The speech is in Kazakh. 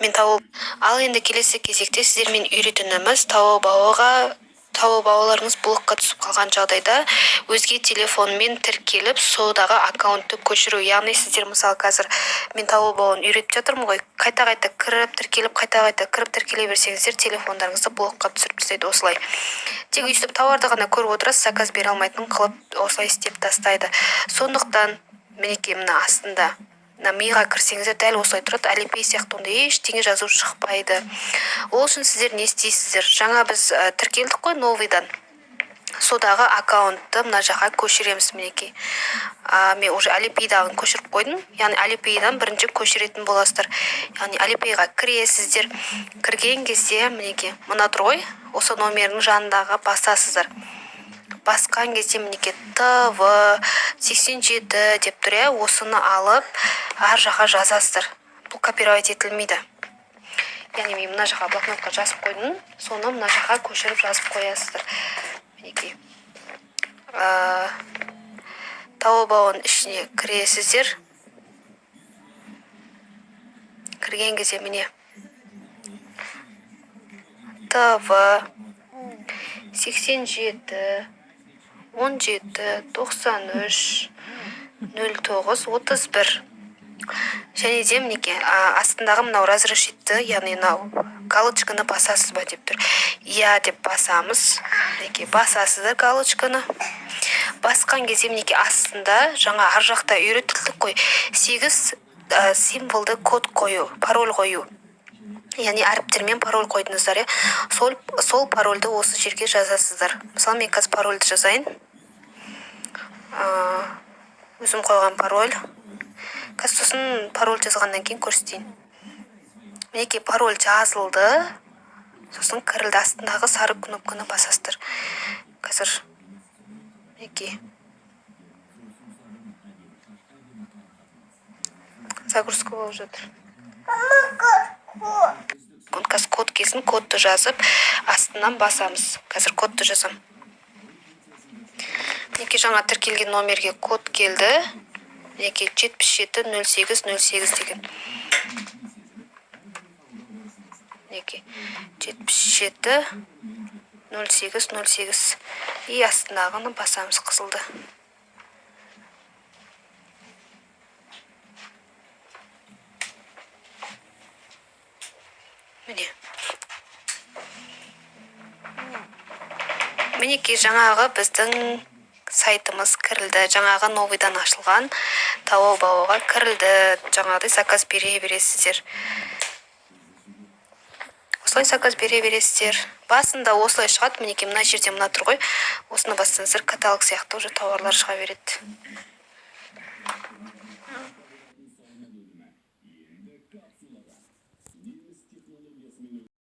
мен тауып ал енді келесі кезекте сіздермен үйретініміз тауып алуларыңыз блокқа түсіп қалған жағдайда өзге телефонмен тіркеліп содағы аккаунтты көшіру. Яғни сіздер мысалы қазір мен тауып алуын үйретіп жатырмын ғой, қайта кіріп тіркеліп қайта кіріп тіркеле берсеңіздер телефондарыңызды блокқа түсіріп тастайды. Осылай тек өйстіп тауарды ғана көріп отырасыз, заказ бере алмайтын қылып осылай істеп тастайды. Сондықтан мінекей мына астында миға кірсеңіздер дәл осылай тұрады, Alipay сияқты ондай ештеңе жазу шықпайды. Ол үшін сіздер не істейсіздер? Жаңа біз тіркелдік қой новыйдан. Содағы аккаунтты мына жаққа көшіреміз мінекей. Мен уже Alipay'дағын көшіріп қойдым. Яғни Alipay'дан бірінші көшіретін боласыздар. Яғни Alipay'ға кіресіздер. Кірген кезде мінекей мына тұр ғой, осы номердің жанындағы басасыздар. Басқан кезде мінекей ТВ 87 деп тұр, осыны алып ар жаққа жазасыздар. Бұл копировать етілмейді. Яғни мен мына жаққа блокнотқа жазып қойдым, соны мына жаққа көшіріп жазып қоясыздар. Мінекей тауып алудың ішіне кіресіздер. Кірген кезде міне ТВ 87 17 93 09 31 және де мінекей астындағы мынау разрешитті, яғни мынау галочканы басасыз ба деп тұр. Иә деп басамыз. Мінекей басасыздар галочканы. Басқан кезде мінекей астында жаңа ар жақта үйретілдік қой, 8 символды код қою, пароль қою. Яғни әріптермен пароль қойдыңыздар. Сол парольді осы жерге жазасыздар. Мысалы мен қазір парольді жазайын. Өзім қойған пароль. Қазір сосын пароль жазғаннан кейін көрсетейін. Мінекей пароль жазылды. Сосын кірілді, астындағы сары кнопканы басасыздар. Қазір мінекей загрузка болып жатыр. Қазір код келсін, кодты жазып, астынан басамыз. Қазір кодты жазам. Мінекей жаңа тіркелген номерге код келді. Мінекей 77 08 08 деген. Мінекей 77 08 08. И астынағыны басамыз, қызылды. Мінекей жаңағы біздің сайтымыз кірілді. Жаңағы новыйдан ашылған тауып алуға кірілді. Жаңағыдай заказ бере бересіздер. Осылай заказ бере бересіздер. Басында осылай шығады. Мінекей мына жерде мына тұр ғой. Осыны бассаңыздар каталог сияқты уже тауарлар шыға береді.